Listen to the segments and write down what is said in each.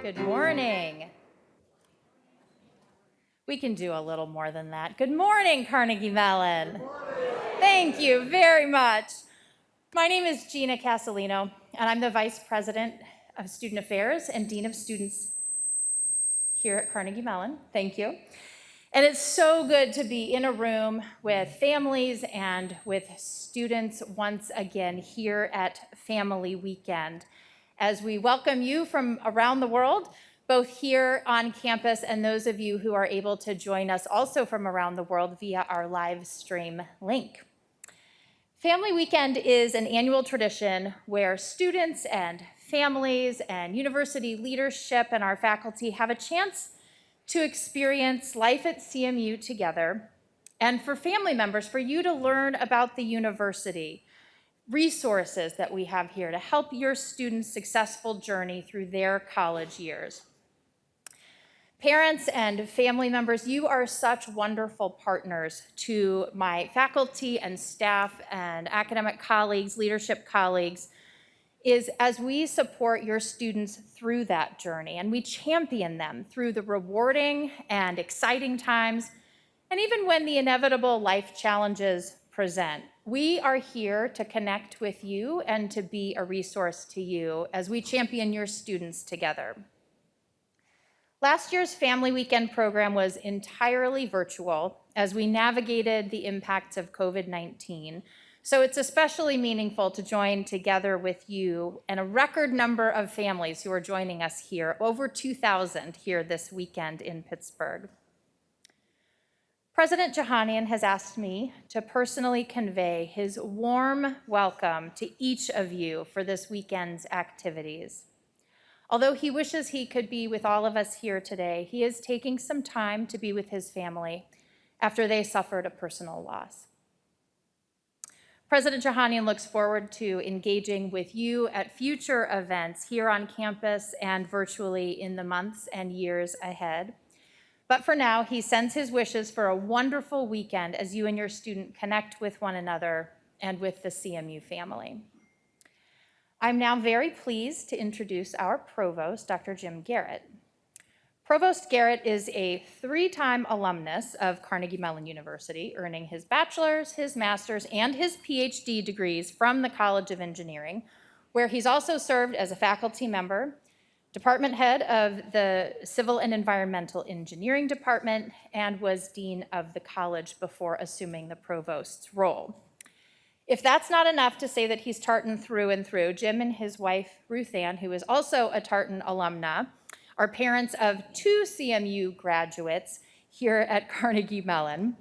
Good morning. We can do a little more than that. Good morning, Carnegie Mellon. Good morning. Thank you very much. My name is Gina Casalino, and I'm the Vice President of Student Affairs and Dean of Students here at Carnegie Mellon. Thank you. And it's so good to be in a room with families and with students once again here at Family Weekend, as we welcome you from around the world, both here on campus and those of you who are able to join us also from around the world via our live stream link. Family Weekend is an annual tradition where students and families and university leadership and our faculty have a chance to experience life at CMU together, and for family members, for you to learn about the university, resources that we have here to help your students' successful journey through their college years. Parents and family members, you are such wonderful partners to my faculty and staff and academic colleagues, leadership colleagues, as we support your students through that journey and we champion them through the rewarding and exciting times, and even when the inevitable life challenges present. We are here to connect with you and to be a resource to you as we champion your students together. Last year's Family Weekend program was entirely virtual as we navigated the impacts of COVID-19. So it's especially meaningful to join together with you and a record number of families who are joining us here, over 2,000 here this weekend in Pittsburgh. President Jahanian has asked me to personally convey his warm welcome to each of you for this weekend's activities. Although he wishes he could be with all of us here today, he is taking some time to be with his family after they suffered a personal loss. President Jahanian looks forward to engaging with you at future events here on campus and virtually in the months and years ahead. But for now, he sends his wishes for a wonderful weekend as you and your student connect with one another and with the CMU family. I'm now very pleased to introduce our Provost, Dr. Jim Garrett. Provost Garrett is a 3-time alumnus of Carnegie Mellon University, earning his bachelor's, his master's, and his PhD degrees from the College of Engineering, where he's also served as a faculty member, department head of the Civil and Environmental Engineering Department, and was dean of the college before assuming the provost's role. If that's not enough to say that he's Tartan through and through, Jim and his wife, Ruth Ann, who is also a Tartan alumna, are parents of 2 CMU graduates here at Carnegie Mellon,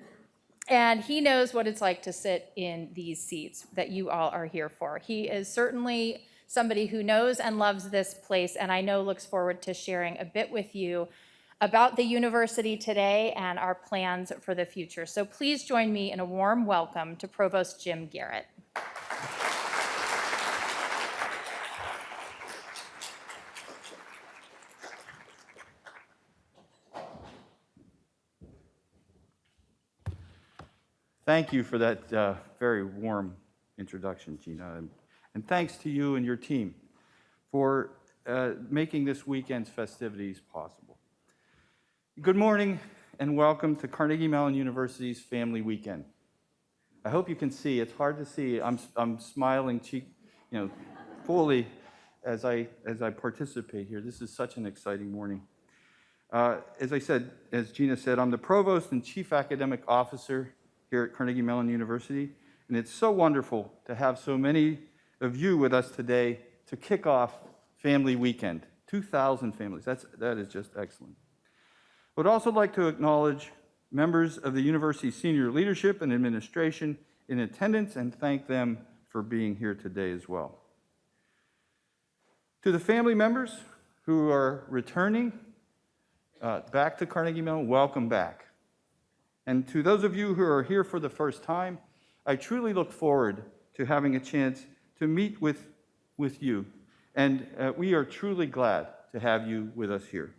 and he knows what it's like to sit in these seats that you all are here for. He is certainly somebody who knows and loves this place, and I know looks forward to sharing a bit with you about the university today and our plans for the future. So please join me in a warm welcome to Provost Jim Garrett. Thank you for that very warm introduction, Gina, and thanks to you and your team for making this weekend's festivities possible. Good morning and welcome to Carnegie Mellon University's Family Weekend. I hope you can see. It's hard to see. I'm smiling fully as I participate here. This is such an exciting morning. As Gina said, I'm the Provost and Chief Academic Officer here at Carnegie Mellon University, and it's so wonderful to have so many of you with us today to kick off Family Weekend. 2,000 families. That is just excellent. I would also like to acknowledge members of the university's senior leadership and administration in attendance and thank them for being here today as well. To the family members who are returning back to Carnegie Mellon, welcome back. And to those of you who are here for the first time, I truly look forward to having a chance to meet with you. And we are truly glad to have you with us here.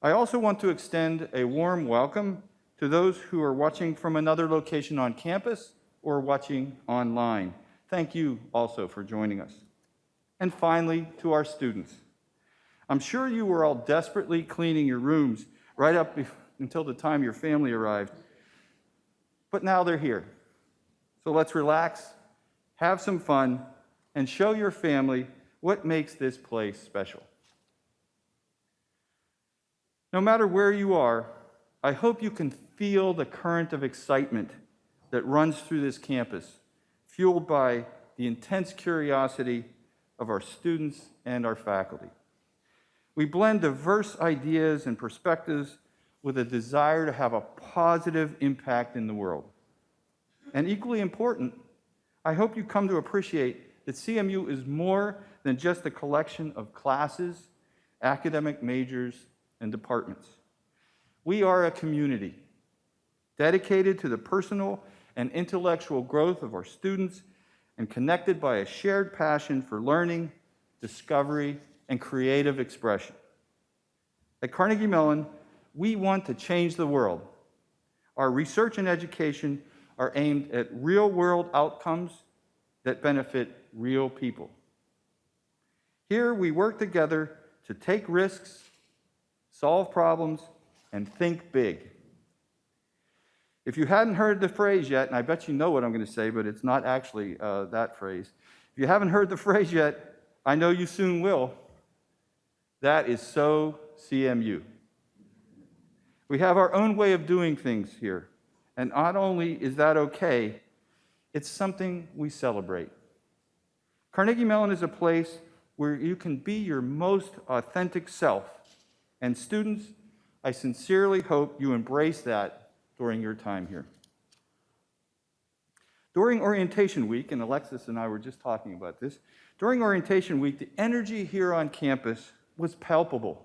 I also want to extend a warm welcome to those who are watching from another location on campus or watching online. Thank you also for joining us. And finally, to our students. I'm sure you were all desperately cleaning your rooms right up until the time your family arrived. But now they're here. So let's relax, have some fun, and show your family what makes this place special. No matter where you are, I hope you can feel the current of excitement that runs through this campus, fueled by the intense curiosity of our students and our faculty. We blend diverse ideas and perspectives with a desire to have a positive impact in the world. And equally important, I hope you come to appreciate that CMU is more than just a collection of classes, academic majors, and departments. We are a community dedicated to the personal and intellectual growth of our students and connected by a shared passion for learning, discovery, and creative expression. At Carnegie Mellon, we want to change the world. Our research and education are aimed at real-world outcomes that benefit real people. Here, we work together to take risks, solve problems, and think big. If you hadn't heard the phrase yet, and I bet you know what I'm going to say, but it's not actually that phrase. If you haven't heard the phrase yet, I know you soon will. That is so CMU. We have our own way of doing things here, and not only is that okay, it's something we celebrate. Carnegie Mellon is a place where you can be your most authentic self, and students, I sincerely hope you embrace that during your time here. During orientation week, and Alexis and I were just talking about this, during orientation week, the energy here on campus was palpable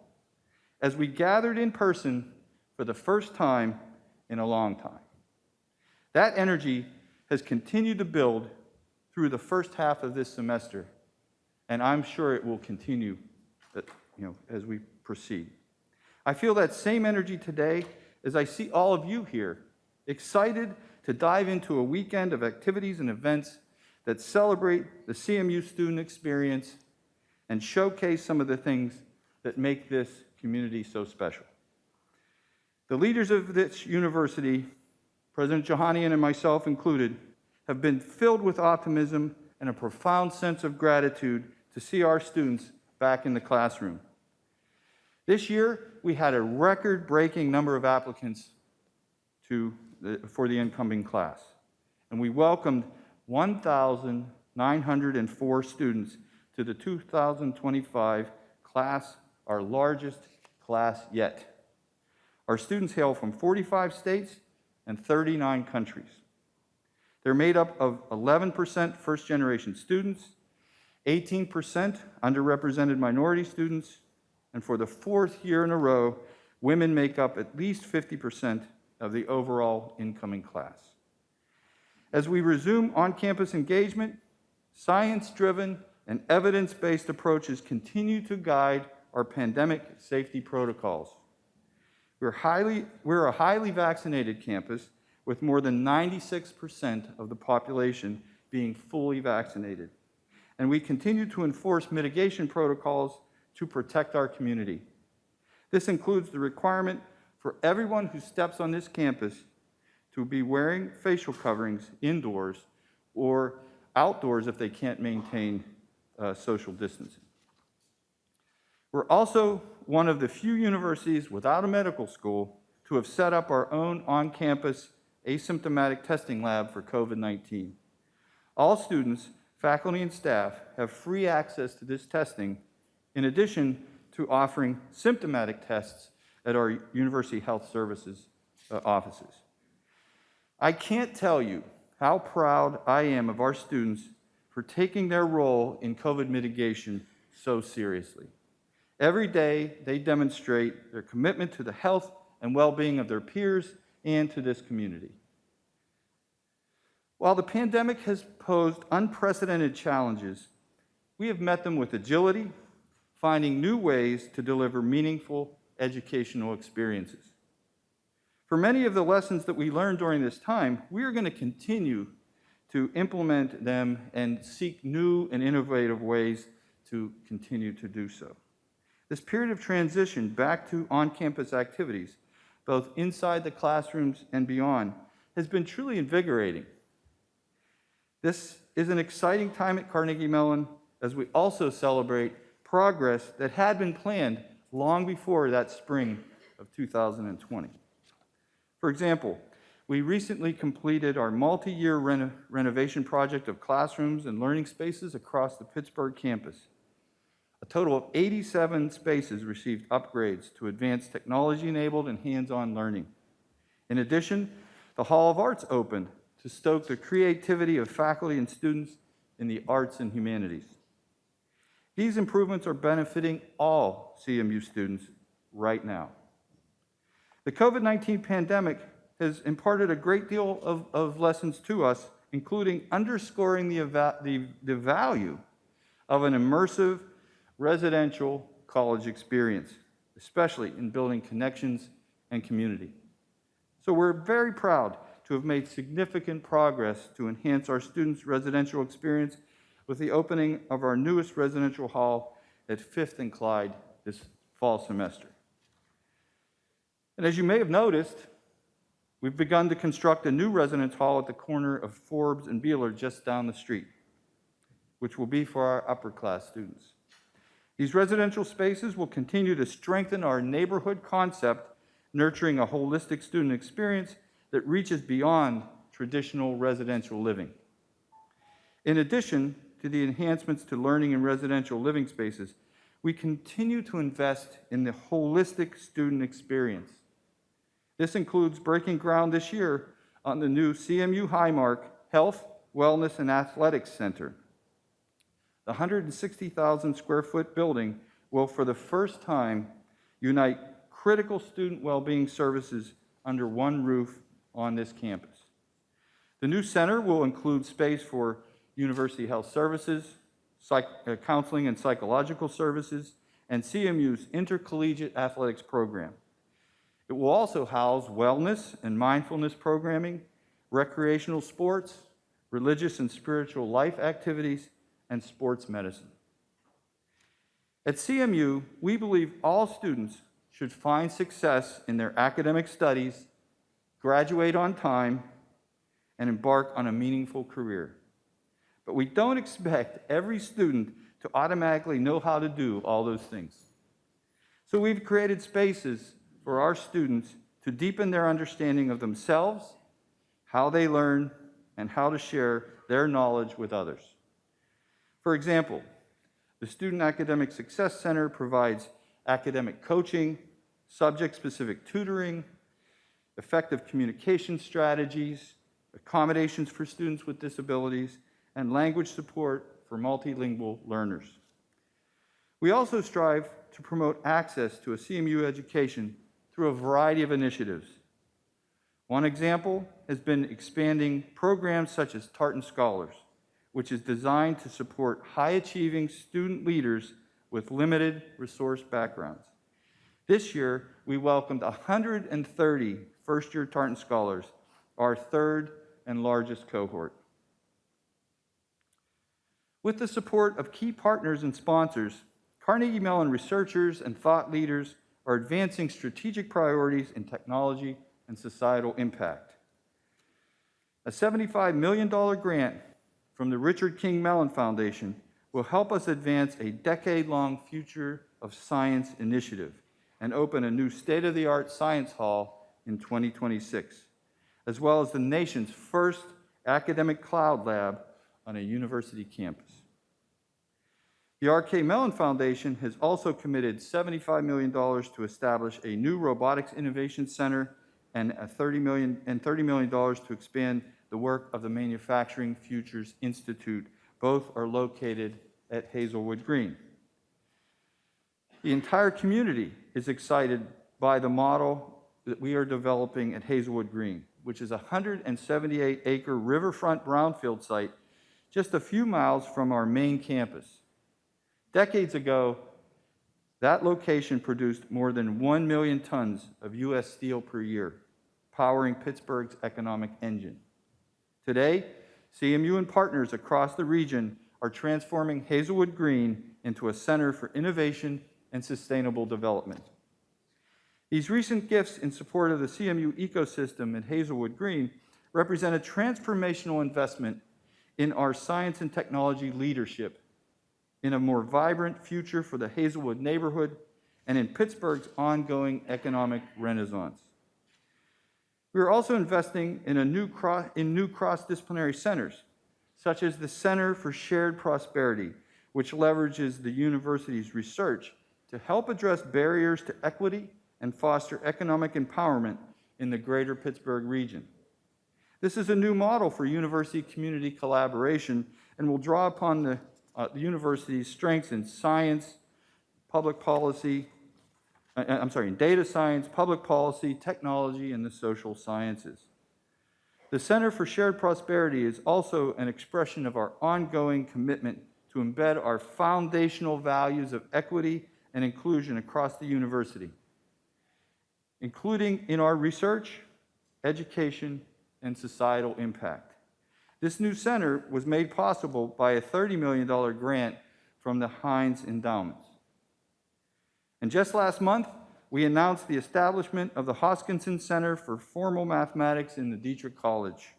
as we gathered in person for the first time in a long time. That energy has continued to build through the first half of this semester, and I'm sure it will continue as we proceed. I feel that same energy today as I see all of you here, excited to dive into a weekend of activities and events that celebrate the CMU student experience and showcase some of the things that make this community so special. The leaders of this university, President Johanian and myself included, have been filled with optimism and a profound sense of gratitude to see our students back in the classroom. This year, we had a record-breaking number of applicants for the incoming class, and we welcomed 1,904 students to the 2025 class, our largest class yet. Our students hail from 45 states and 39 countries. They're made up of 11% first-generation students, 18% underrepresented minority students, and for the fourth year in a row, women make up at least 50% of the overall incoming class. As we resume on-campus engagement, science-driven and evidence-based approaches continue to guide our pandemic safety protocols. We're a highly vaccinated campus with more than 96% of the population being fully vaccinated. And we continue to enforce mitigation protocols to protect our community. This includes the requirement for everyone who steps on this campus to be wearing facial coverings indoors or outdoors if they can't maintain social distancing. We're also one of the few universities without a medical school to have set up our own on-campus asymptomatic testing lab for COVID-19. All students, faculty, and staff have free access to this testing, in addition to offering symptomatic tests at our University Health Services offices. I can't tell you how proud I am of our students for taking their role in COVID mitigation so seriously. Every day, they demonstrate their commitment to the health and well-being of their peers and to this community. While the pandemic has posed unprecedented challenges, we have met them with agility, finding new ways to deliver meaningful educational experiences. For many of the lessons that we learned during this time, we are going to continue to implement them and seek new and innovative ways to continue to do so. This period of transition back to on-campus activities, both inside the classrooms and beyond, has been truly invigorating. This is an exciting time at Carnegie Mellon as we also celebrate progress that had been planned long before that spring of 2020. For example, we recently completed our multi-year renovation project of classrooms and learning spaces across the Pittsburgh campus. A total of 87 spaces received upgrades to advance technology-enabled and hands-on learning. In addition, the Hall of Arts opened to stoke the creativity of faculty and students in the arts and humanities. These improvements are benefiting all CMU students right now. The COVID-19 pandemic has imparted a great deal of lessons to us, including underscoring the value of an immersive residential college experience, especially in building connections and community. So we're very proud to have made significant progress to enhance our students' residential experience with the opening of our newest residential hall at 5th and Clyde this fall semester. And as you may have noticed, we've begun to construct a new residence hall at the corner of Forbes and Beeler just down the street, which will be for our upper class students. These residential spaces will continue to strengthen our neighborhood concept, nurturing a holistic student experience that reaches beyond traditional residential living. In addition to the enhancements to learning and residential living spaces, we continue to invest in the holistic student experience. This includes breaking ground this year on the new CMU Highmark Health, Wellness, and Athletics Center. The 160,000 square foot building will, for the first time, unite critical student well-being services under one roof on this campus. The new center will include space for University Health Services, counseling and psychological services, and CMU's intercollegiate athletics program. It will also house wellness and mindfulness programming, recreational sports, religious and spiritual life activities, and sports medicine. At CMU, we believe all students should find success in their academic studies, graduate on time, and embark on a meaningful career. But we don't expect every student to automatically know how to do all those things. So we've created spaces for our students to deepen their understanding of themselves, how they learn, and how to share their knowledge with others. For example, the Student Academic Success Center provides academic coaching, subject-specific tutoring, effective communication strategies, accommodations for students with disabilities, and language support for multilingual learners. We also strive to promote access to a CMU education through a variety of initiatives. One example has been expanding programs such as Tartan Scholars, which is designed to support high-achieving student leaders with limited resource backgrounds. This year, we welcomed 130 first-year Tartan Scholars, our third and largest cohort. With the support of key partners and sponsors, Carnegie Mellon researchers and thought leaders are advancing strategic priorities in technology and societal impact. A $75 million grant from the Richard King Mellon Foundation will help us advance a decade-long Future of Science initiative and open a new state-of-the-art science hall in 2026, as well as the nation's first academic cloud lab on a university campus. The R.K. Mellon Foundation has also committed $75 million to establish a new robotics innovation center and $30 million to expand the work of the Manufacturing Futures Institute. Both are located at Hazelwood Green. The entire community is excited by the model that we are developing at Hazelwood Green, which is a 178-acre riverfront brownfield site just a few miles from our main campus. Decades ago, that location produced more than 1 million tons of U.S. steel per year, powering Pittsburgh's economic engine. Today, CMU and partners across the region are transforming Hazelwood Green into a center for innovation and sustainable development. These recent gifts in support of the CMU ecosystem at Hazelwood Green represent a transformational investment in our science and technology leadership, in a more vibrant future for the Hazelwood neighborhood, and in Pittsburgh's ongoing economic renaissance. We are also investing in new cross-disciplinary centers, such as the Center for Shared Prosperity, which leverages the university's research to help address barriers to equity and foster economic empowerment in the greater Pittsburgh region. This is a new model for university-community collaboration and will draw upon the university's strengths in science, public policy, in data science, public policy, technology, and the social sciences. The Center for Shared Prosperity is also an expression of our ongoing commitment to embed our foundational values of equity and inclusion across the university, including in our research, education, and societal impact. This new center was made possible by a $30 million grant from the Heinz Endowments. And just last month, we announced the establishment of the Hoskinson Center for Formal Mathematics in the Dietrich College.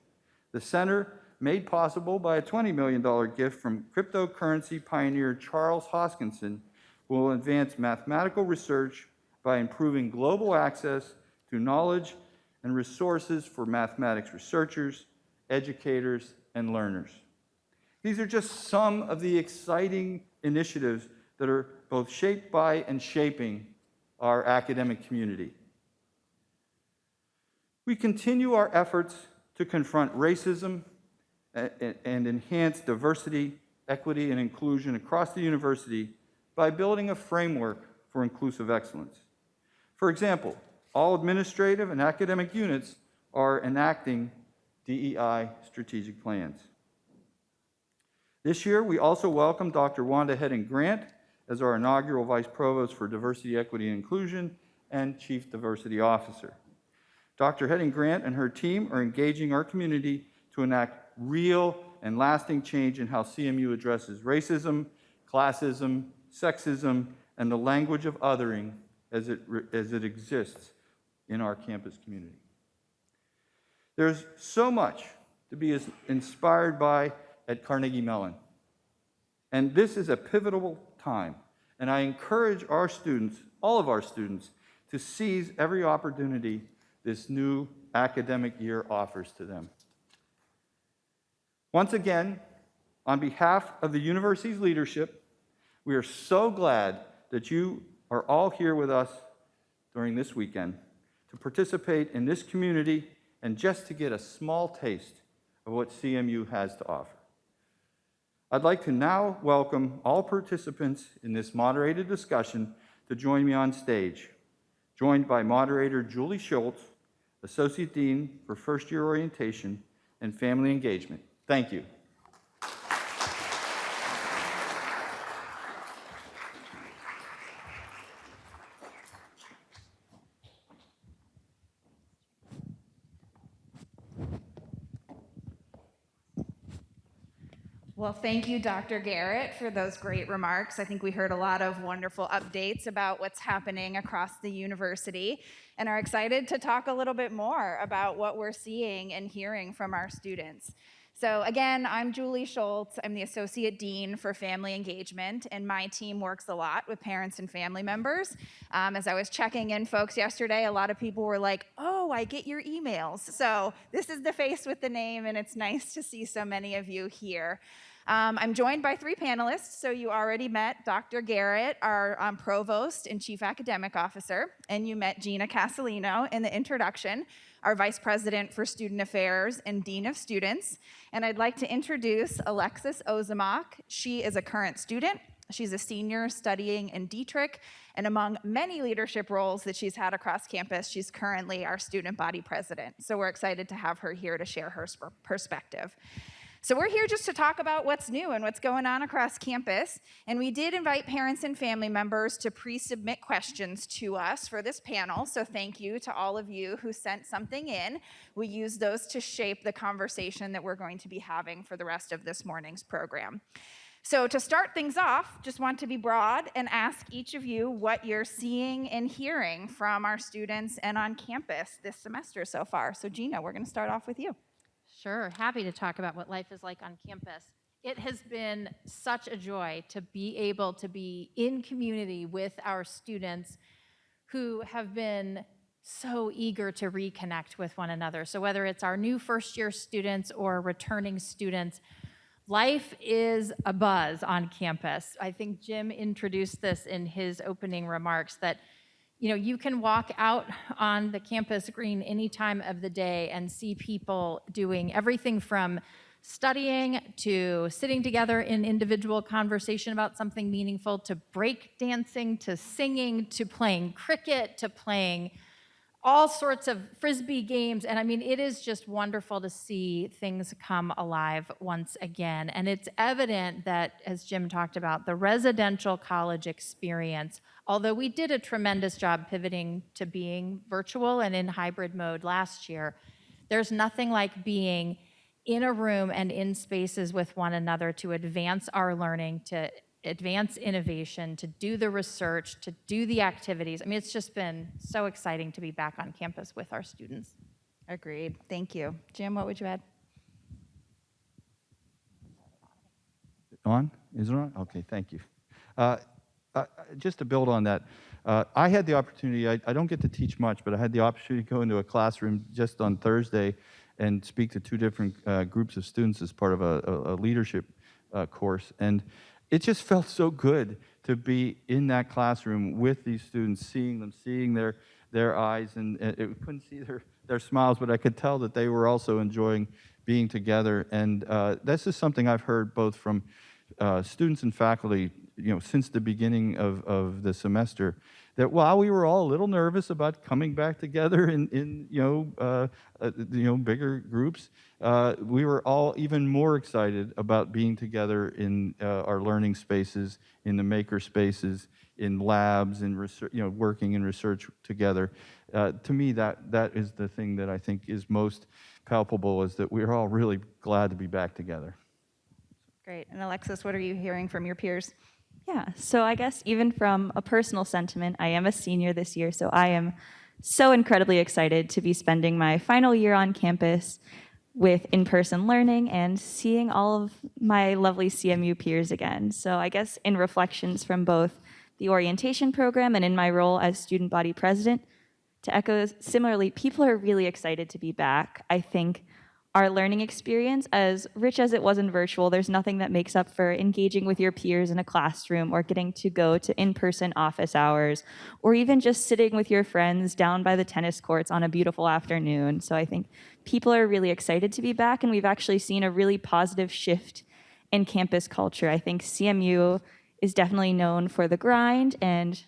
The center, made possible by a $20 million gift from cryptocurrency pioneer Charles Hoskinson, will advance mathematical research by improving global access to knowledge and resources for mathematics researchers, educators, and learners. These are just some of the exciting initiatives that are both shaped by and shaping our academic community. We continue our efforts to confront racism and enhance diversity, equity, and inclusion across the university by building a framework for inclusive excellence. For example, all administrative and academic units are enacting DEI strategic plans. This year, we also welcome Dr. Wanda Hedding Grant as our inaugural Vice Provost for Diversity, Equity, and Inclusion and Chief Diversity Officer. Dr. Hedding Grant and her team are engaging our community to enact real and lasting change in how CMU addresses racism, classism, sexism, and the language of othering as it exists in our campus community. There's so much to be inspired by at Carnegie Mellon, and this is a pivotal time, and I encourage our students, all of our students, to seize every opportunity this new academic year offers to them. Once again, on behalf of the university's leadership, we are so glad that you are all here with us during this weekend to participate in this community and just to get a small taste of what CMU has to offer. I'd like to now welcome all participants in this moderated discussion to join me on stage, joined by moderator Julie Schultz, Associate Dean for First Year Orientation and Family Engagement. Thank you. Well, thank you, Dr. Garrett, for those great remarks. I think we heard a lot of wonderful updates about what's happening across the university and are excited to talk a little bit more about what we're seeing and hearing from our students. So again, I'm Julie Schultz. I'm the Associate Dean for Family Engagement, and my team works a lot with parents and family members. As I was checking in folks yesterday, a lot of people were like, oh, I get your emails. So this is the face with the name, and it's nice to see so many of you here. I'm joined by three panelists. So you already met Dr. Garrett, our Provost and Chief Academic Officer, and you met Gina Casalino in the introduction, our Vice President for Student Affairs and Dean of Students. And I'd like to introduce Alexis Ozimak. She is a current student. She's a senior studying in Dietrich, and among many leadership roles that she's had across campus, she's currently our student body president. So we're excited to have her here to share her perspective. So we're here just to talk about what's new and what's going on across campus. And we did invite parents and family members to pre-submit questions to us for this panel. So thank you to all of you who sent something in. We use those to shape the conversation that we're going to be having for the rest of this morning's program. So to start things off, just want to be broad and ask each of you what you're seeing and hearing from our students and on campus this semester so far. So Gina, we're going to start off with you. Sure, happy to talk about what life is like on campus. It has been such a joy to be able to be in community with our students who have been so eager to reconnect with one another. So whether it's our new first-year students or returning students, life is a buzz on campus. I think Jim introduced this in his opening remarks that you can walk out on the campus green any time of the day and see people doing everything from studying to sitting together in individual conversation about something meaningful to break dancing to singing to playing cricket to playing all sorts of Frisbee games. And I mean, it is just wonderful to see things come alive once again. And it's evident that, as Jim talked about, the residential college experience, although we did a tremendous job pivoting to being virtual and in hybrid mode last year, there's nothing like being in a room and in spaces with one another to advance our learning, to advance innovation, to do the research, to do the activities. I mean, it's just been so exciting to be back on campus with our students. Agreed. Thank you. Jim, what would you add? On? Is it on? Okay, thank you. Just to build on that, I had the opportunity, I don't get to teach much, but I had the opportunity to go into a classroom just on Thursday and speak to two different groups of students as part of a leadership course. And it just felt so good to be in that classroom with these students, seeing them, seeing their eyes, and it couldn't see their smiles, but I could tell that they were also enjoying being together. And this is something I've heard both from students and faculty, since the beginning of the semester, that while we were all a little nervous about coming back together in bigger groups, we were all even more excited about being together in our learning spaces, in the maker spaces, in labs, in research, working in research together. To me, that is the thing that I think is most palpable, is that we're all really glad to be back together. Great. And Alexis, what are you hearing from your peers? Yeah, so I guess even from a personal sentiment, I am a senior this year, so I am so incredibly excited to be spending my final year on campus with in-person learning and seeing all of my lovely CMU peers again. So I guess in reflections from both the orientation program and in my role as student body president, to echo similarly, people are really excited to be back. I think our learning experience, as rich as it was in virtual, there's nothing that makes up for engaging with your peers in a classroom or getting to go to in-person office hours or even just sitting with your friends down by the tennis courts on a beautiful afternoon. So I think people are really excited to be back, and we've actually seen a really positive shift in campus culture. I think CMU is definitely known for the grind and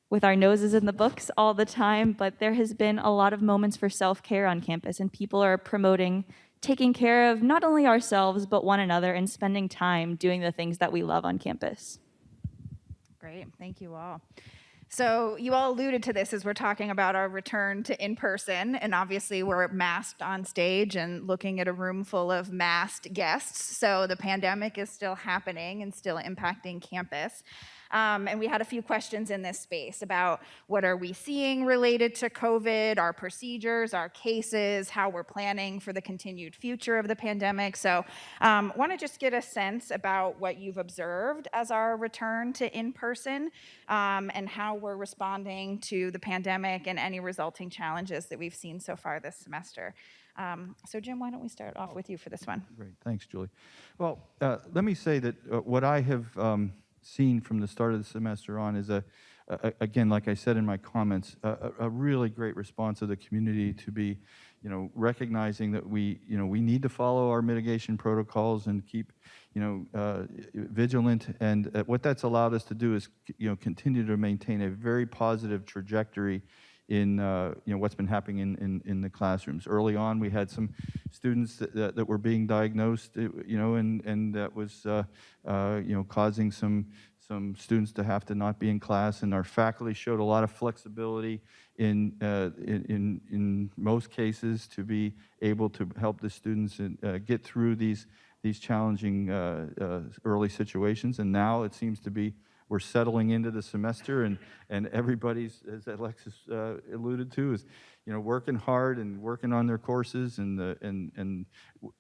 with our noses in the books all the time, but there has been a lot of moments for self-care on campus, and people are promoting taking care of not only ourselves, but one another, and spending time doing the things that we love on campus. Great, thank you all. So you all alluded to this as we're talking about our return to in-person, and obviously we're masked on stage and looking at a room full of masked guests, so the pandemic is still happening and still impacting campus. And we had a few questions in this space about what are we seeing related to COVID, our procedures, our cases, how we're planning for the continued future of the pandemic. So want to just get a sense about what you've observed as our return to in-person and how we're responding to the pandemic and any resulting challenges that we've seen so far this semester. So Jim, why don't we start off with you for this one? Great, thanks, Julie. Well, let me say that what I have seen from the start of the semester on is again, like I said in my comments, a really great response of the community to be, recognizing that we need to follow our mitigation protocols and keep, vigilant. And what that's allowed us to do is, continue to maintain a very positive trajectory in what's been happening in the classrooms. Early on, we had some students that were being diagnosed, and that was causing some students to have to not be in class. And our faculty showed a lot of flexibility in most cases to be able to help the students get through these these challenging early situations. And now it seems to be we're settling into the semester, and everybody's, as Alexis alluded to, is working hard and working on their courses.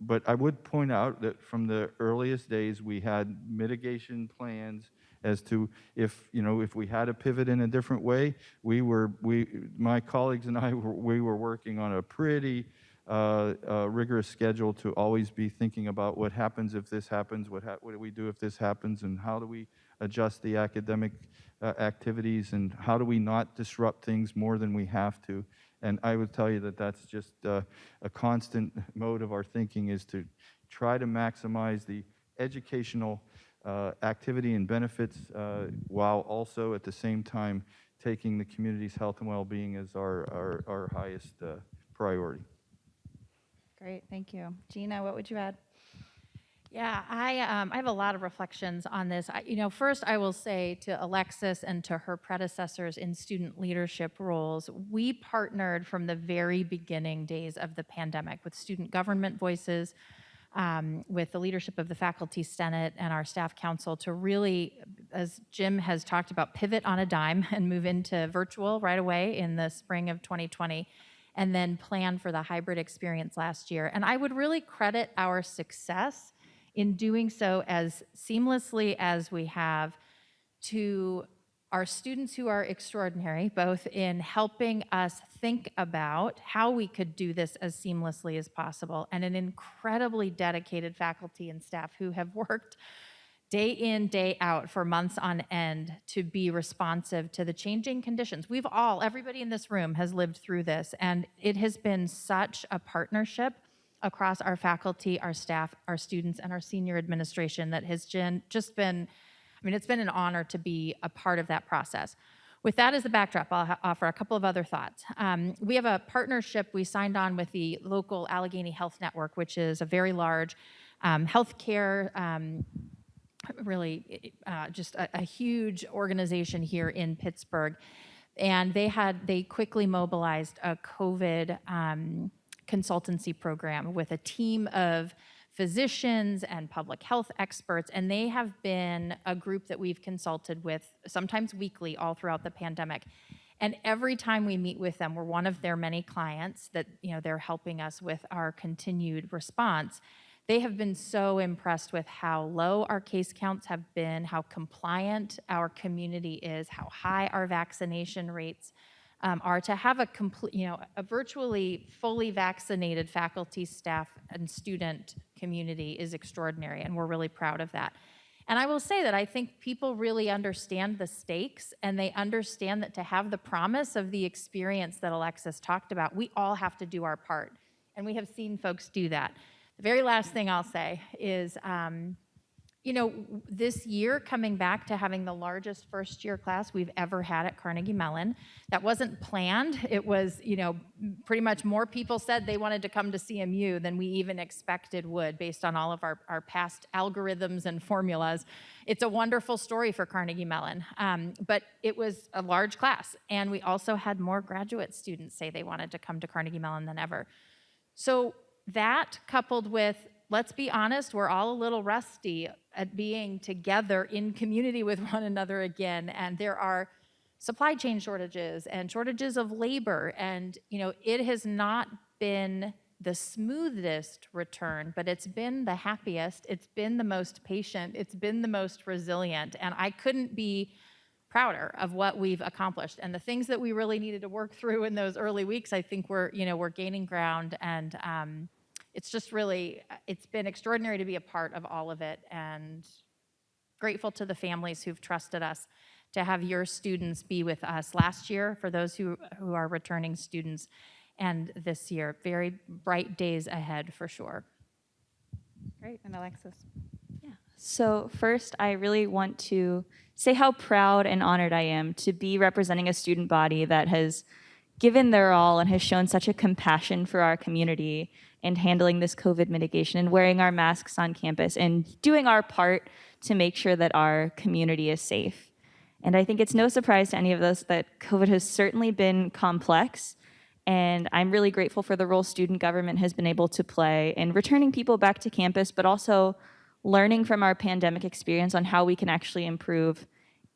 But I would point out that from the earliest days, we had mitigation plans as to if we had to pivot in a different way. My colleagues and I were working on a pretty rigorous schedule to always be thinking about what happens if this happens, what do we do if this happens, and how do we adjust the academic activities, and how do we not disrupt things more than we have to. And I would tell you that that's just a constant mode of our thinking, is to try to maximize the educational activity and benefits while also at the same time taking the community's health and well-being as our highest priority. Great, thank you. Gina, what would you add? Yeah, I have a lot of reflections on this. First I will say to Alexis and to her predecessors in student leadership roles, we partnered from the very beginning days of the pandemic with student government voices, with the leadership of the Faculty Senate and our staff council to really, as Jim has talked about, pivot on a dime and move into virtual right away in the spring of 2020, and then plan for the hybrid experience last year. And I would really credit our success in doing so as seamlessly as we have to our students who are extraordinary, both in helping us think about how we could do this as seamlessly as possible, and an incredibly dedicated faculty and staff who have worked day in, day out for months on end to be responsive to the changing conditions. Everybody in this room has lived through this, and it has been such a partnership across our faculty, our staff, our students, and our senior administration that has just been, it's been an honor to be a part of that process. With that as the backdrop, I'll offer a couple of other thoughts. We have a partnership we signed on with the local Allegheny Health Network, which is a very large healthcare, really just a huge organization here in Pittsburgh. And they quickly mobilized a COVID consultancy program with a team of physicians and public health experts, and they have been a group that we've consulted with sometimes weekly all throughout the pandemic. And every time we meet with them, we're one of their many clients that they're helping us with our continued response. They have been so impressed with how low our case counts have been, how compliant our community is, how high our vaccination rates are. To have a virtually fully vaccinated faculty, staff, and student community is extraordinary, and we're really proud of that. And I will say that I think people really understand the stakes, and they understand that to have the promise of the experience that Alexis talked about, we all have to do our part, and we have seen folks do that. The very last thing I'll say is, this year coming back to having the largest first-year class we've ever had at Carnegie Mellon, that wasn't planned. It was, pretty much more people said they wanted to come to CMU than we even expected would, based on all of our past algorithms and formulas. It's a wonderful story for Carnegie Mellon, but it was a large class, and we also had more graduate students say they wanted to come to Carnegie Mellon than ever. So that, coupled with, let's be honest, we're all a little rusty at being together in community with one another again, and there are supply chain shortages and shortages of labor, and it has not been the smoothest return, but it's been the happiest, it's been the most patient, it's been the most resilient, and I couldn't be prouder of what we've accomplished. And the things that we really needed to work through in those early weeks, I think we're gaining ground, and it's just really, it's been extraordinary to be a part of all of it, and grateful to the families who've trusted us to have your students be with us last year, for those who are returning students, and this year. Very bright days ahead for sure. Great, and Alexis? Yeah. So first, I really want to say how proud and honored I am to be representing a student body that has given their all and has shown such a compassion for our community and handling this COVID mitigation and wearing our masks on campus and doing our part to make sure that our community is safe. And I think it's no surprise to any of us that COVID has certainly been complex, And I'm really grateful for the role student government has been able to play in returning people back to campus, but also learning from our pandemic experience on how we can actually improve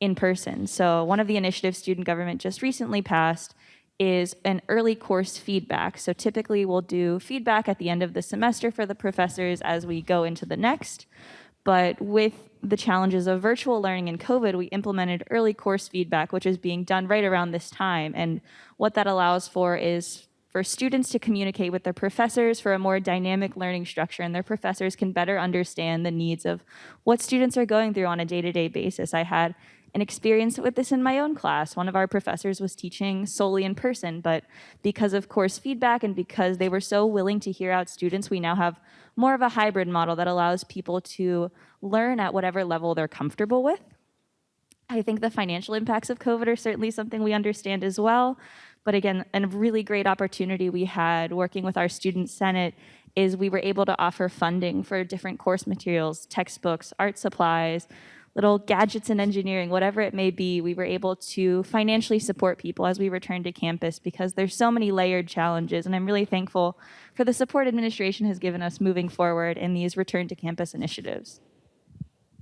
in person. So one of the initiatives student government just recently passed is an early course feedback. So typically we'll do feedback at the end of the semester for the professors as we go into the next. But with the challenges of virtual learning and COVID, we implemented early course feedback, which is being done right around this time. And what that allows for is for students to communicate with their professors for a more dynamic learning structure, and their professors can better understand the needs of what students are going through on a day-to-day basis. I had an experience with this in my own class. One of our professors was teaching solely in person, but because of course feedback and because they were so willing to hear out students, we now have more of a hybrid model that allows people to learn at whatever level they're comfortable with. I think the financial impacts of COVID are certainly something we understand as well. But again, a really great opportunity we had working with our student senate is we were able to offer funding for different course materials, textbooks, art supplies, little gadgets in engineering, whatever it may be. We were able to financially support people as we return to campus because there's so many layered challenges. And I'm really thankful for the support administration has given us moving forward in these return to campus initiatives.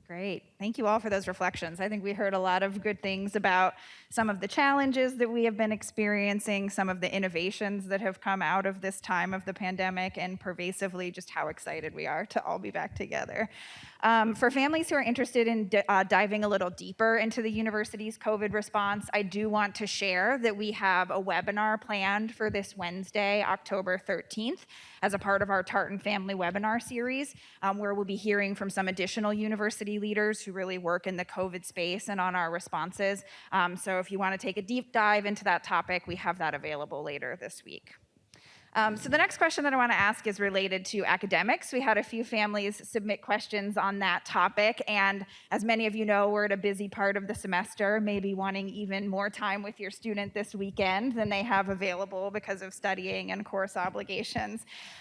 Great. Thank you all for those reflections. I think we heard a lot of good things about some of the challenges that we have been experiencing, some of the innovations that have come out of this time of the pandemic, and pervasively just how excited we are to all be back together. For families who are interested in diving a little deeper into the university's COVID response, I do want to share that we have a webinar planned for this Wednesday, October 13th, as a part of our Tartan Family webinar series, where we'll be hearing from some additional university leaders who really work in the COVID space and on our responses. So if you want to take a deep dive into that topic, we have that available later this week. So the next question that I want to ask is related to academics. We had a few families submit questions on that topic, and as many of you know, we're at a busy part of the semester, maybe wanting even more time with your student this weekend than they have available because of studying and course obligations.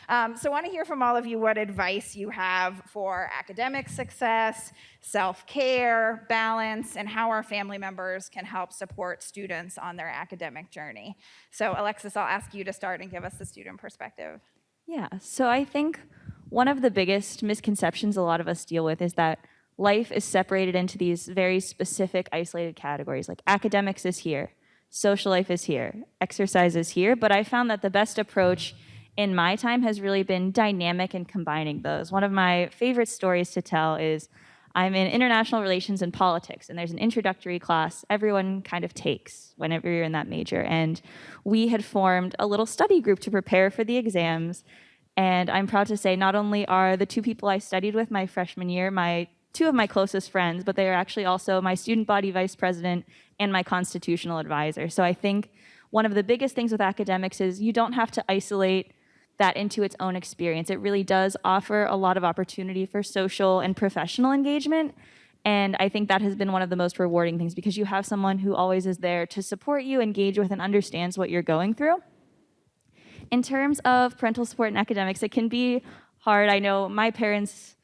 So I want to hear from all of you what advice you have for academic success, self-care, balance, and how our family members can help support students on their academic journey. So Alexis, I'll ask you to start and give us the student perspective. Yeah, so I think one of the biggest misconceptions a lot of us deal with is that life is separated into these very specific, isolated categories, like academics is here, social life is here, exercise is here, but I found that the best approach in my time has really been dynamic and combining those. One of my favorite stories to tell is I'm in international relations and politics, and there's an introductory class everyone kind of takes whenever you're in that major. And we had formed a little study group to prepare for the exams. And I'm proud to say not only are the two people I studied with my freshman year two of my closest friends, but they are actually also my student body vice president and my constitutional advisor. So I think one of the biggest things with academics is you don't have to isolate that into its own experience. It really does offer a lot of opportunity for social and professional engagement. And I think that has been one of the most rewarding things because you have someone who always is there to support you, engage with, and understands what you're going through. In terms of parental support and academics, it can be hard. I know my parents,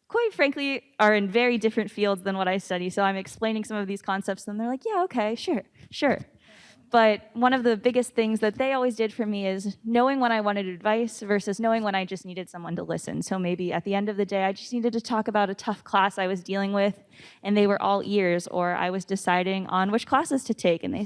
quite frankly, are in very different fields than what I study. So I'm explaining some of these concepts and they're like, yeah, okay, sure. But one of the biggest things that they always did for me is knowing when I wanted advice versus knowing when I just needed someone to listen. So maybe at the end of the day, I just needed to talk about a tough class I was dealing with, and they were all ears, or I was deciding on which classes to take, and they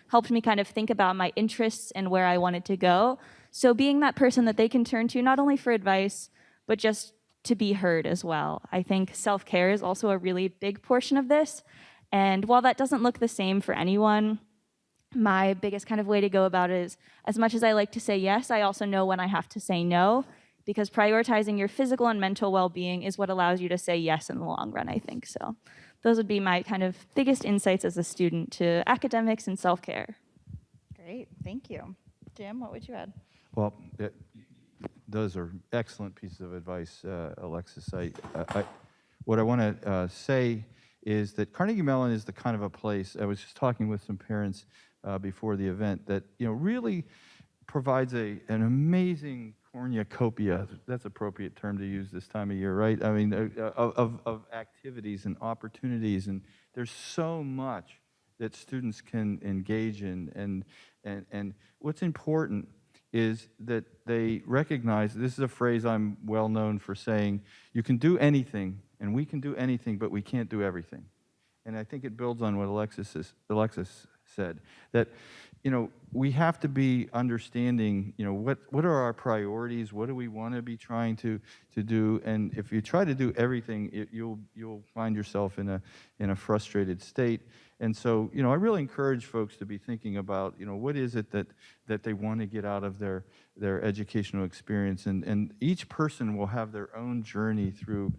helped me kind of think about my interests and where I wanted to go. So being that person that they can turn to, not only for advice, but just to be heard as well. I think self-care is also a really big portion of this. And while that doesn't look the same for anyone, my biggest kind of way to go about it is, as much as I like to say yes, I also know when I have to say no, because prioritizing your physical and mental well-being is what allows you to say yes in the long run, I think. So those would be my kind of biggest insights as a student to academics and self-care. Great, thank you. Jim, what would you add? Well, those are excellent pieces of advice, Alexis. What I want to say is that Carnegie Mellon is the kind of a place, I was just talking with some parents before the event, that really provides an amazing cornucopia, that's an appropriate term to use this time of year, right? I mean, of activities and opportunities, and there's so much that students can engage in. And what's important is that they recognize, this is a phrase I'm well known for saying, you can do anything, and we can do anything, but we can't do everything. And I think it builds on what Alexis said, that, we have to be understanding, what are our priorities, what do we want to be trying to do, and if you try to do everything, you'll find yourself in a frustrated state. And so, I really encourage folks to be thinking about, what is it that they want to get out of their educational experience, and each person will have their own journey through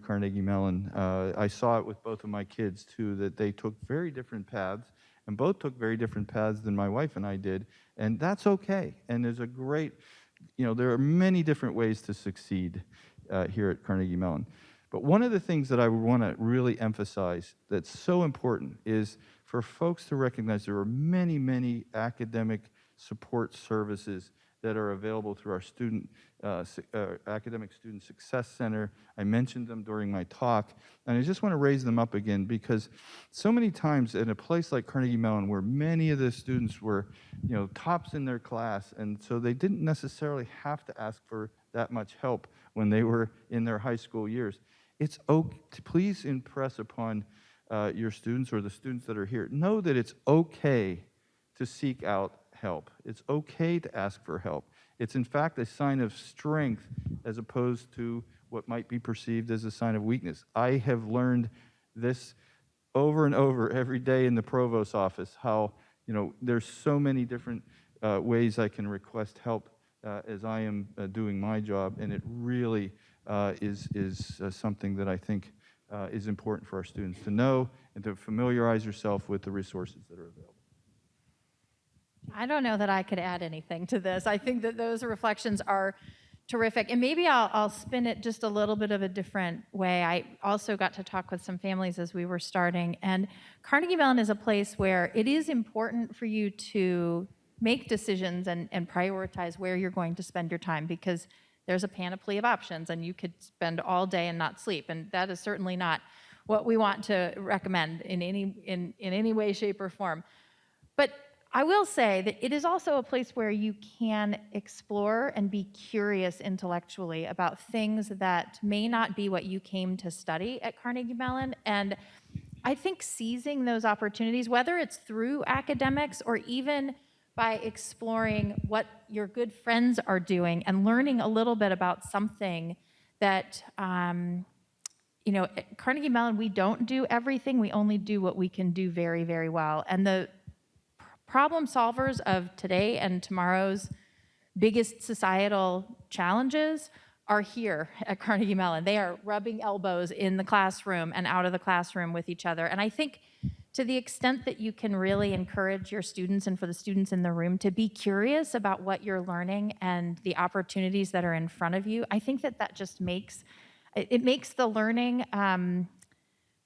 Carnegie Mellon. I saw it with both of my kids too, that they took very different paths, and both took very different paths than my wife and I did, and that's okay. And there's a great, there are many different ways to succeed here at Carnegie Mellon. But one of the things that I want to really emphasize that's so important is for folks to recognize there are many, many academic support services that are available through our Academic Student Success Center. I mentioned them during my talk, and I just want to raise them up again because so many times in a place like Carnegie Mellon where many of the students were, tops in their class, and so they didn't necessarily have to ask for that much help when they were in their high school years. It's okay, please impress upon your students or the students that are here, know that it's okay to seek out help. It's okay to ask for help. It's in fact a sign of strength as opposed to what might be perceived as a sign of weakness. I have learned this over and over every day in the provost's office, how there's so many different ways I can request help as I am doing my job, and it really is something that I think is important for our students to know and to familiarize yourself with the resources that are available. I don't know that I could add anything to this. I think that those reflections are terrific. And maybe I'll spin it just a little bit of a different way. I also got to talk with some families as we were starting. And Carnegie Mellon is a place where it is important for you to make decisions and prioritize where you're going to spend your time, because there's a panoply of options and you could spend all day and not sleep. And that is certainly not what we want to recommend in any way, shape, or form. But I will say that it is also a place where you can explore and be curious intellectually about things that may not be what you came to study at Carnegie Mellon. And I think seizing those opportunities, whether it's through academics or even by exploring what your good friends are doing and learning a little bit about something that, at Carnegie Mellon, we don't do everything. We only do what we can do very, very well. And the problem solvers of today and tomorrow's biggest societal challenges are here at Carnegie Mellon. They are rubbing elbows in the classroom and out of the classroom with each other. And I think to the extent that you can really encourage your students and for the students in the room to be curious about what you're learning and the opportunities that are in front of you, I think that just makes the learning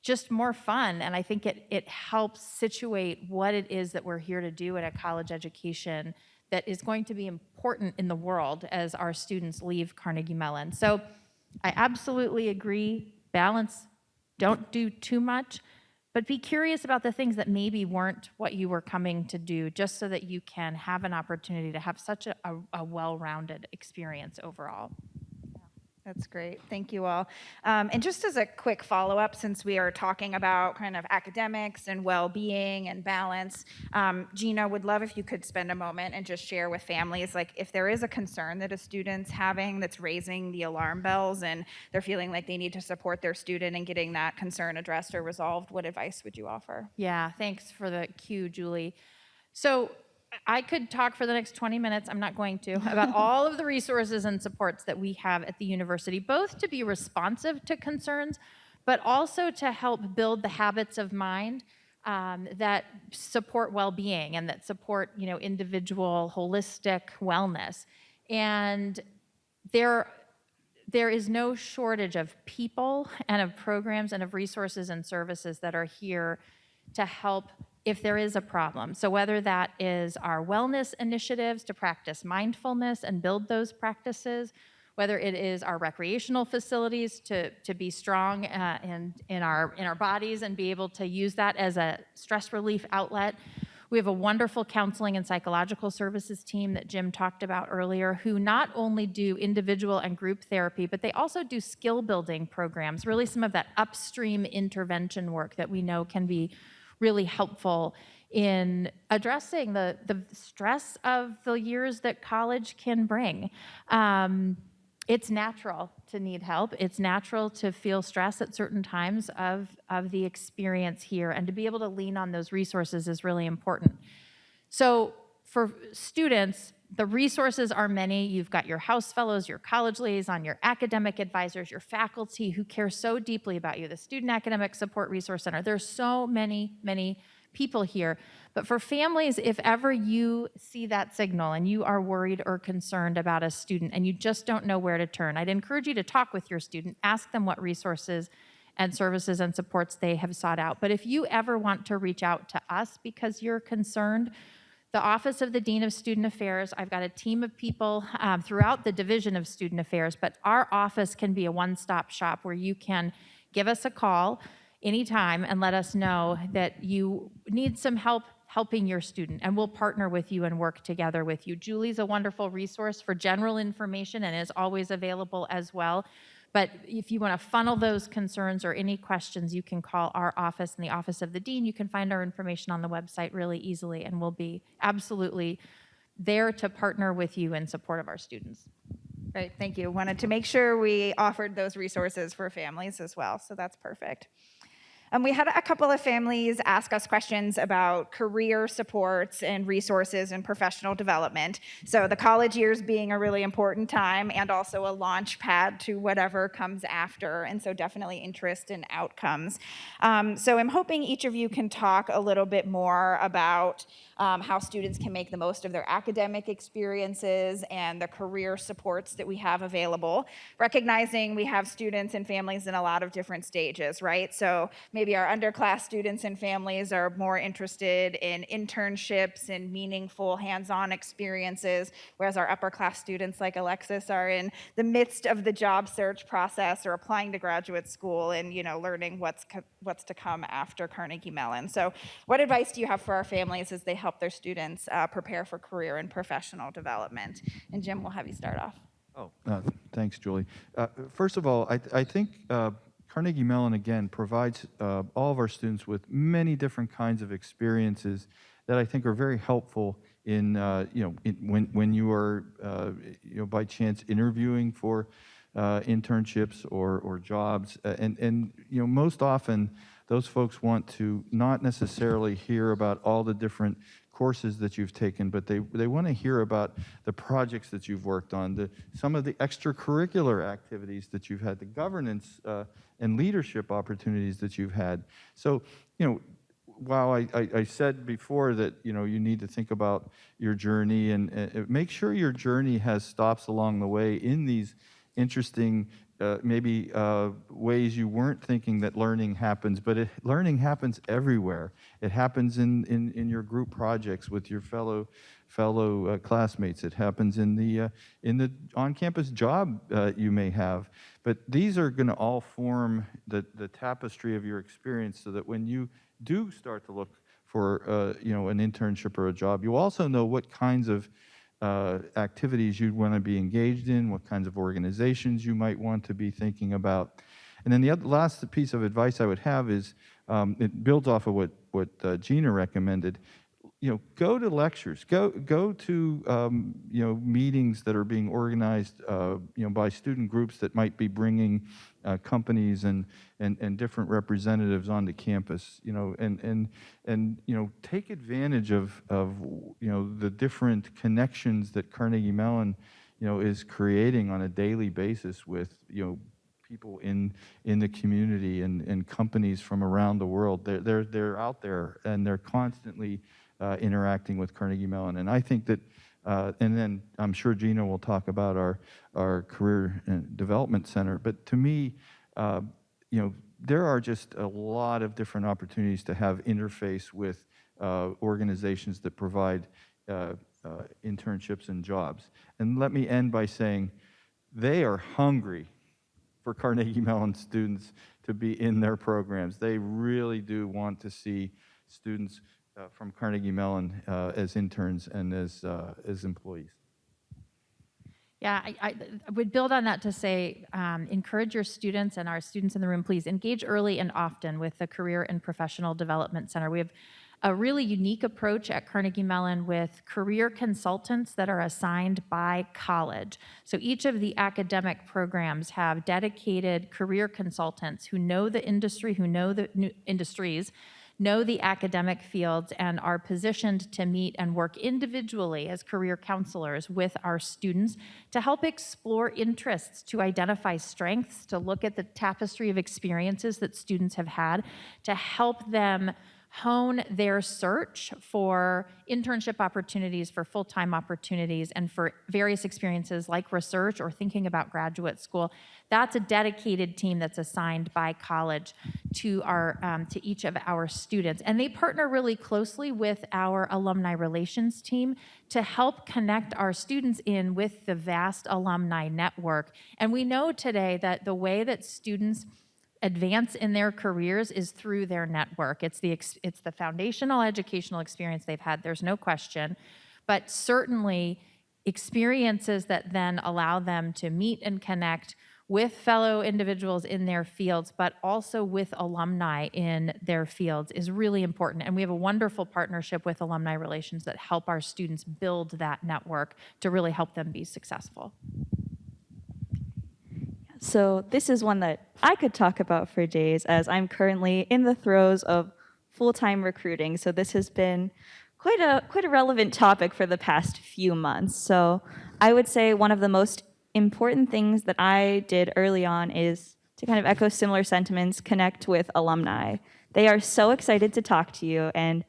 just more fun. And I think it helps situate what it is that we're here to do at a college education that is going to be important in the world as our students leave Carnegie Mellon. So I absolutely agree, balance, don't do too much, but be curious about the things that maybe weren't what you were coming to do, just so that you can have an opportunity to have such a well-rounded experience overall. That's great. Thank you all. And just as a quick follow-up, since we are talking about kind of academics and well-being and balance, Gina, would love if you could spend a moment and just share with families, like if there is a concern that a student's having that's raising the alarm bells and they're feeling like they need to support their student in getting that concern addressed or resolved, what advice would you offer? Yeah, thanks for the cue, Julie. So I could talk for the next 20 minutes, I'm not going to, about all of the resources and supports that we have at the university, both to be responsive to concerns, but also to help build the habits of mind that support well-being and that support, individual holistic wellness. And there is no shortage of people and of programs and of resources and services that are here to help if there is a problem. So whether that is our wellness initiatives to practice mindfulness and build those practices, whether it is our recreational facilities to be strong in our bodies and be able to use that as a stress relief outlet, We have a wonderful counseling and psychological services team that Jim talked about earlier, who not only do individual and group therapy, but they also do skill building programs, really some of that upstream intervention work that we know can be really helpful in addressing the stress of the years that college can bring. It's natural to need help. It's natural to feel stress at certain times of the experience here, and to be able to lean on those resources is really important. So for students, the resources are many. You've got your house fellows, your college liaison, your academic advisors, your faculty who care so deeply about you, the Student Academic Support Resource Center. There's so many people here. But for families, if ever you see that signal and you are worried or concerned about a student and you just don't know where to turn, I'd encourage you to talk with your student, ask them what resources and services and supports they have sought out. But if you ever want to reach out to us because you're concerned, the Office of the Dean of Student Affairs, I've got a team of people throughout the Division of Student Affairs, but our office can be a one-stop shop where you can give us a call anytime and let us know that you need some help helping your student, and we'll partner with you and work together with you. Julie's a wonderful resource for general information and is always available as well. But if you want to funnel those concerns or any questions, you can call our office and the Office of the Dean. You can find our information on the website really easily, and we'll be absolutely there to partner with you in support of our students. Great, thank you. Wanted to make sure we offered those resources for families as well, so that's perfect. We had a couple of families ask us questions about career supports and resources and professional development. So the college years being a really important time and also a launch pad to whatever comes after, and so definitely interest in outcomes. So I'm hoping each of you can talk a little bit more about how students can make the most of their academic experiences and the career supports that we have available, recognizing we have students and families in a lot of different stages, right? So maybe our underclass students and families are more interested in internships and meaningful hands-on experiences, whereas our upper class students like Alexis are in the midst of the job search process or applying to graduate school and learning what's to come after Carnegie Mellon. So what advice do you have for our families as they help their students prepare for career and professional development? And Jim, we'll have you start off. Thanks, Julie. First of all, I think Carnegie Mellon, again, provides all of our students with many different kinds of experiences that I think are very helpful in, when you are, by chance interviewing for internships or jobs. And most often, those folks want to not necessarily hear about all the different courses that you've taken, but they want to hear about the projects that you've worked on, some of the extracurricular activities that you've had, the governance and leadership opportunities that you've had. So, while I said before that, you need to think about your journey and make sure your journey has stops along the way in these interesting maybe ways you weren't thinking that learning happens, but learning happens everywhere. It happens in your group projects with your fellow classmates. It happens in the on-campus job you may have. But these are going to all form the tapestry of your experience, so that when you do start to look for an internship or a job, you also know what kinds of activities you'd want to be engaged in, what kinds of organizations you might want to be thinking about. And then the last piece of advice I would have is, it builds off of what Gina recommended. Go to lectures, go to meetings that are being organized by student groups that might be bringing companies and different representatives onto campus. And take advantage of the different connections that Carnegie Mellon is creating on a daily basis with people in the community and companies from around the world. They're out there, and they're constantly interacting with Carnegie Mellon. And I think that, and then I'm sure Gina will talk about our Career Development Center, but to me, there are just a lot of different opportunities to have interface with organizations that provide internships and jobs. And let me end by saying they are hungry for Carnegie Mellon students to be in their programs. They really do want to see students from Carnegie Mellon as interns and as employees. Yeah, I would build on that to say, encourage your students and our students in the room, please engage early and often with the Career and Professional Development Center. We have a really unique approach at Carnegie Mellon with career consultants that are assigned by college. So each of the academic programs have dedicated career consultants who know the industry, who know the new industries, know the academic fields, and are positioned to meet and work individually as career counselors with our students to help explore interests, to identify strengths, to look at the tapestry of experiences that students have had, to help them hone their search for internship opportunities, for full-time opportunities, and for various experiences like research or thinking about graduate school. That's a dedicated team that's assigned by college to each of our students. And they partner really closely with our alumni relations team to help connect our students in with the vast alumni network. And we know today that the way that students advance in their careers is through their network. It's the foundational educational experience they've had, there's no question, but certainly experiences that then allow them to meet and connect with fellow individuals in their fields, but also with alumni in their fields is really important. And we have a wonderful partnership with Alumni Relations that help our students build that network to really help them be successful. So this is one that I could talk about for days, as I'm currently in the throes of full-time recruiting. So this has been quite a relevant topic for the past few months. So I would say one of the most important things that I did early on is to kind of echo similar sentiments, connect with alumni. They are so excited to talk to you, and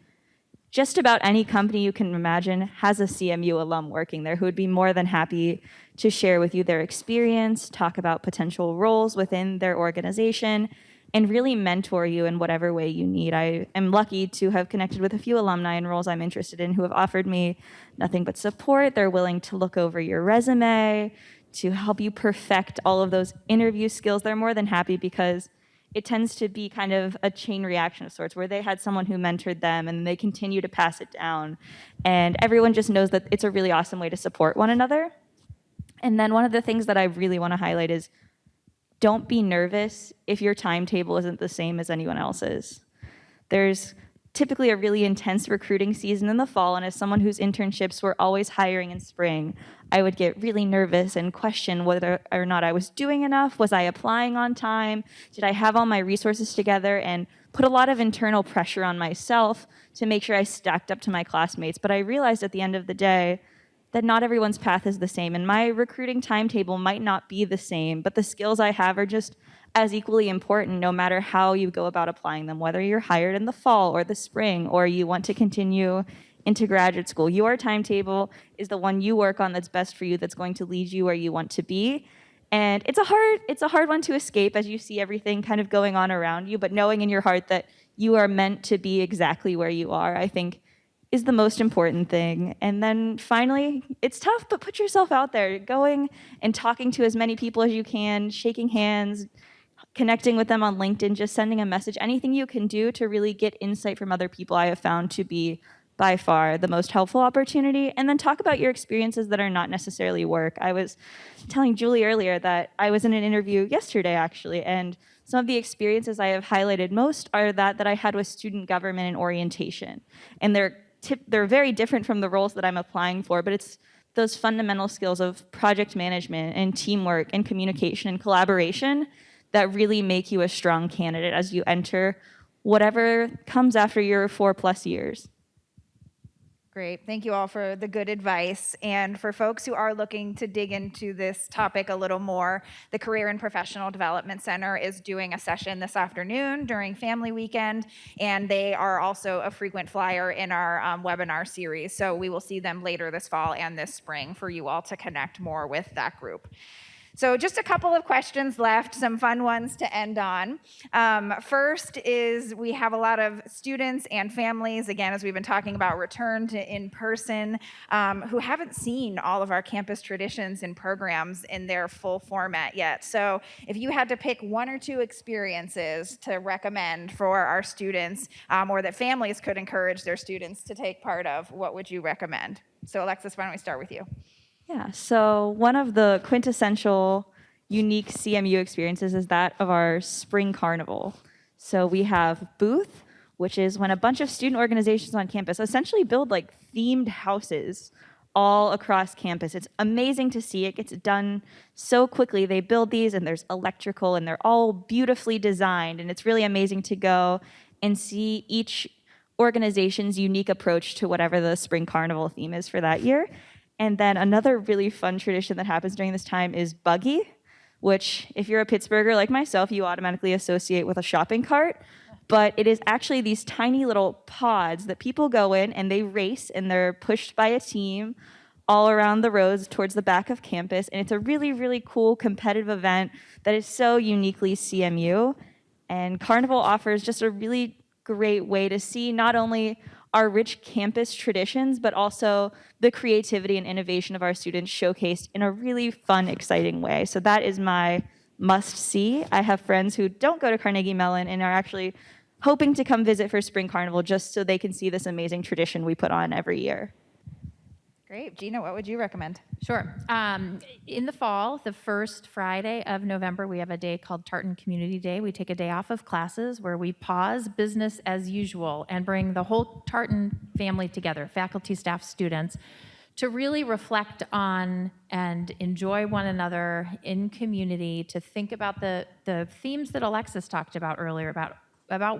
just about any company you can imagine has a CMU alum working there who would be more than happy to share with you their experience, talk about potential roles within their organization, and really mentor you in whatever way you need. I am lucky to have connected with a few alumni in roles I'm interested in who have offered me nothing but support. They're willing to look over your resume, to help you perfect all of those interview skills. They're more than happy because it tends to be kind of a chain reaction of sorts where they had someone who mentored them and they continue to pass it down. And everyone just knows that it's a really awesome way to support one another. And then one of the things that I really want to highlight is don't be nervous if your timetable isn't the same as anyone else's. There's typically a really intense recruiting season in the fall, and as someone whose internships were always hiring in spring, I would get really nervous and question whether or not I was doing enough. Was I applying on time? Did I have all my resources together? And put a lot of internal pressure on myself to make sure I stacked up to my classmates. But I realized at the end of the day that not everyone's path is the same, and my recruiting timetable might not be the same, but the skills I have are just as equally important no matter how you go about applying them, whether you're hired in the fall or the spring or you want to continue into graduate school. Your timetable is the one you work on that's best for you, that's going to lead you where you want to be. And it's a hard one to escape as you see everything kind of going on around you, but knowing in your heart that you are meant to be exactly where you are, I think, is the most important thing. And then finally, it's tough, but put yourself out there, going and talking to as many people as you can, shaking hands, connecting with them on LinkedIn, just sending a message, anything you can do to really get insight from other people I have found to be by far the most helpful opportunity. And then talk about your experiences that are not necessarily work. I was telling Julie earlier that I was in an interview yesterday, actually, and some of the experiences I have highlighted most are that I had with student government and orientation. And they're very different from the roles that I'm applying for, but it's those fundamental skills of project management and teamwork and communication and collaboration that really make you a strong candidate as you enter whatever comes after your 4+ years. Great. Thank you all for the good advice. And for folks who are looking to dig into this topic a little more, the Career and Professional Development Center is doing a session this afternoon during Family Weekend, and they are also a frequent flyer in our webinar series. So we will see them later this fall and this spring for you all to connect more with that group. So just a couple of questions left, some fun ones to end on. First is we have a lot of students and families, again, as we've been talking about return to in-person, who haven't seen all of our campus traditions and programs in their full format yet. So if you had to pick one or two experiences to recommend for our students, or that families could encourage their students to take part of, what would you recommend? So Alexis, why don't we start with you? Yeah, so one of the quintessential unique CMU experiences is that of our spring carnival. So we have Booth, which is when a bunch of student organizations on campus essentially build like themed houses all across campus. It's amazing to see. It gets done so quickly. They build these and there's electrical and they're all beautifully designed. And it's really amazing to go and see each organization's unique approach to whatever the spring carnival theme is for that year. And then another really fun tradition that happens during this time is buggy, which if you're a Pittsburgher like myself, you automatically associate with a shopping cart. But it is actually these tiny little pods that people go in and they race and they're pushed by a team all around the roads towards the back of campus. And it's a really, really cool competitive event that is so uniquely CMU. And Carnival offers just a really great way to see not only our rich campus traditions, but also the creativity and innovation of our students showcased in a really fun, exciting way. So that is my must-see. I have friends who don't go to Carnegie Mellon and are actually hoping to come visit for Spring Carnival just so they can see this amazing tradition we put on every year. Great. Gina, what would you recommend? Sure. In the fall, the first Friday of November, we have a day called Tartan Community Day. We take a day off of classes where we pause business as usual and bring the whole Tartan family together, faculty, staff, students, to really reflect on and enjoy one another in community, to think about the themes that Alexis talked about earlier, about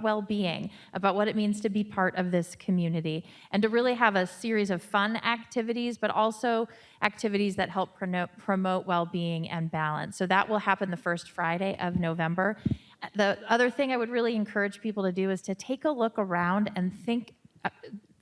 well-being, about what it means to be part of this community, and to really have a series of fun activities, but also activities that help promote well-being and balance. So that will happen the first Friday of November. The other thing I would really encourage people to do is to take a look around and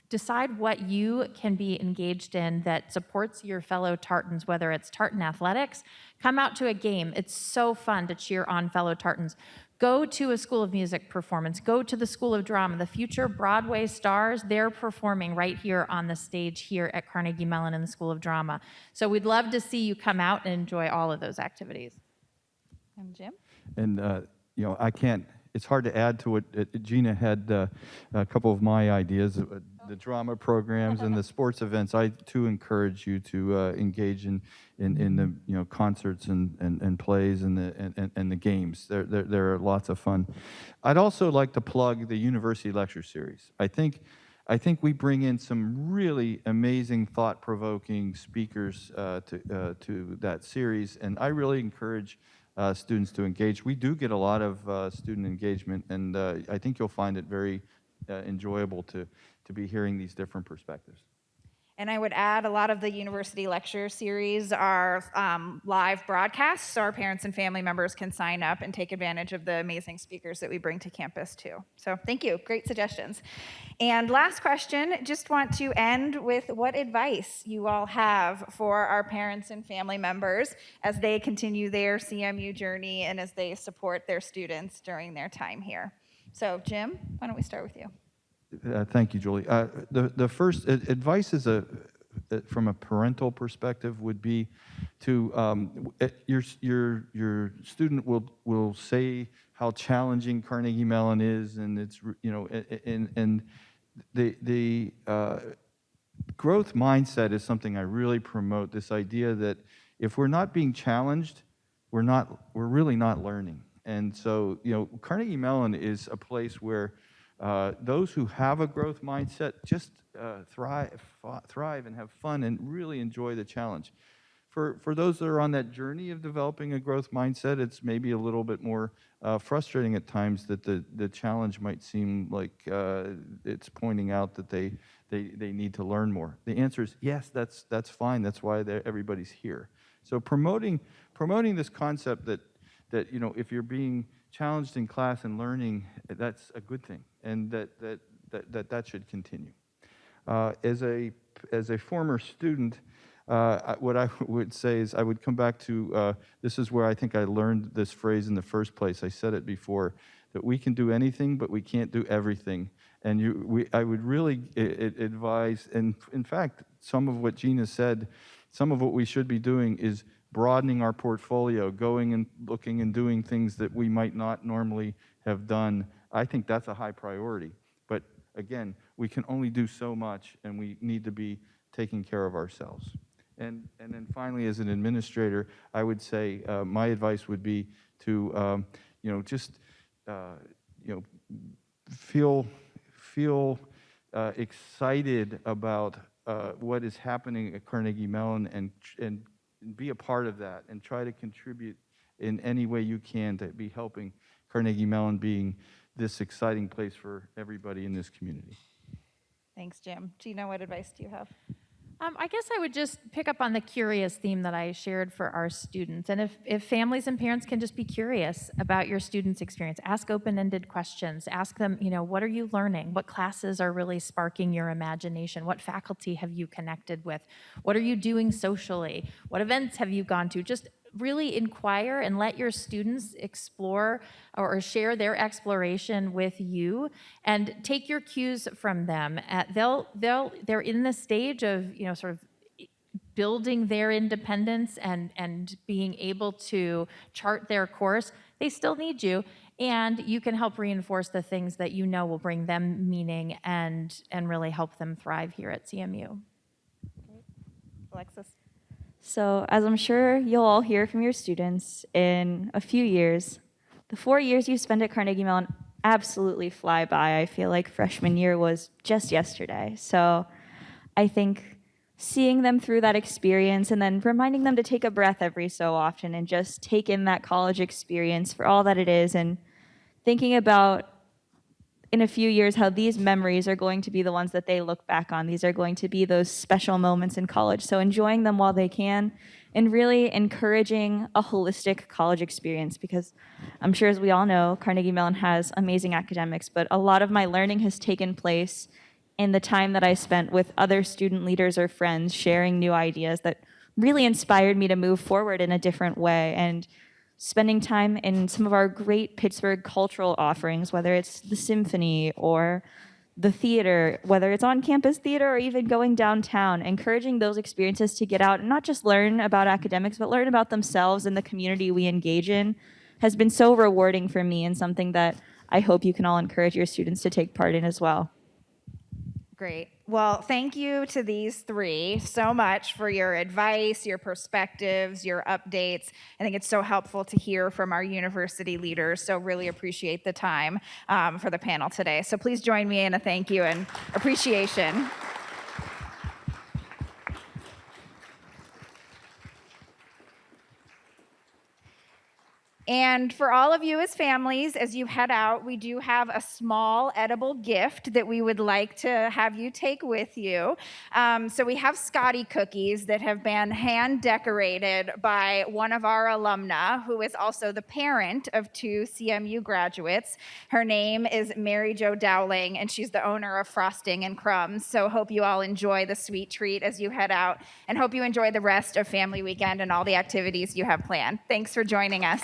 decide what you can be engaged in that supports your fellow Tartans, whether it's Tartan athletics. Come out to a game. It's so fun to cheer on fellow Tartans. Go to a School of Music performance. Go to the School of Drama. The future Broadway stars, they're performing right here on the stage here at Carnegie Mellon in the School of Drama. So we'd love to see you come out and enjoy all of those activities. And Jim? And, I can't, it's hard to add to what Gina had a couple of my ideas, the drama programs and the sports events. I, too, encourage you to engage in the concerts and plays and the games. They're lots of fun. I'd also like to plug the University Lecture Series. I think we bring in some really amazing, thought-provoking speakers to that series, and I really encourage students to engage. We do get a lot of student engagement, and I think you'll find it very enjoyable to be hearing these different perspectives. And I would add a lot of the university lecture series are live broadcasts, so our parents and family members can sign up and take advantage of the amazing speakers that we bring to campus too. So thank you, great suggestions. And last question, just want to end with what advice you all have for our parents and family members as they continue their CMU journey and as they support their students during their time here. So Jim, why don't we start with you? Thank you, Julie. The first advice is from a parental perspective would be to your student will say how challenging Carnegie Mellon is, and it's and the growth mindset is something I really promote. This idea that if we're not being challenged, we're really not learning. And so Carnegie Mellon is a place where those who have a growth mindset just thrive and have fun and really enjoy the challenge. For those that are on that journey of developing a growth mindset, it's maybe a little bit more frustrating at times that the challenge might seem like it's pointing out that they need to learn more. The answer is yes, that's fine. That's why everybody's here. So promoting this concept that if you're being challenged in class and learning, that's a good thing, and that should continue. As a former student, What I would say is I would come back to, this is where I think I learned this phrase in the first place. I said it before, that we can do anything, but we can't do everything. And I would really advise, and in fact, some of what Gina said, some of what we should be doing is broadening our portfolio, going and looking and doing things that we might not normally have done. I think that's a high priority. But again, we can only do so much, and we need to be taking care of ourselves. And then finally, as an administrator, I would say my advice would be to, feel excited about what is happening at Carnegie Mellon and be a part of that and try to contribute in any way you can to be helping Carnegie Mellon being this exciting place for everybody in this community. Thanks, Jim. Gina, what advice do you have? I guess I would just pick up on the curious theme that I shared for our students. And if families and parents can just be curious about your students' experience, ask open-ended questions. Ask them, what are you learning? What classes are really sparking your imagination? What faculty have you connected with? What are you doing socially? What events have you gone to? Just really inquire and let your students explore or share their exploration with you, and take your cues from them. They're in the stage of sort of building their independence and being able to chart their course. They still need you, and you can help reinforce the things that will bring them meaning and really help them thrive here at CMU. Alexis? So, as I'm sure you'll all hear from your students in a few years, the 4 years you spend at Carnegie Mellon absolutely fly by. I feel like freshman year was just yesterday. So, I think seeing them through that experience and then reminding them to take a breath every so often and just take in that college experience for all that it is, and thinking about in a few years how these memories are going to be the ones that they look back on. These are going to be those special moments in college. So enjoying them while they can, and really encouraging a holistic college experience, because I'm sure, as we all know, Carnegie Mellon has amazing academics, but a lot of my learning has taken place in the time that I spent with other student leaders or friends sharing new ideas that really inspired me to move forward in a different way. And spending time in some of our great Pittsburgh cultural offerings, whether it's the symphony or the theater, whether it's on-campus theater or even going downtown, encouraging those experiences to get out and not just learn about academics, but learn about themselves and the community we engage in, has been so rewarding for me, and something that I hope you can all encourage your students to take part in as well. Great. Well, thank you to these three so much for your advice, your perspectives, your updates. I think it's so helpful to hear from our university leaders, so really appreciate the time for the panel today. So please join me in a thank you and appreciation. And for all of you as families, as you head out, we do have a small edible gift that we would like to have you take with you. So we have Scotty cookies that have been hand decorated by one of our alumna, who is also the parent of 2 CMU graduates. Her name is Mary Jo Dowling, and she's the owner of Frosting and Crumbs. So hope you all enjoy the sweet treat as you head out, and hope you enjoy the rest of Family Weekend and all the activities you have planned. Thanks for joining us.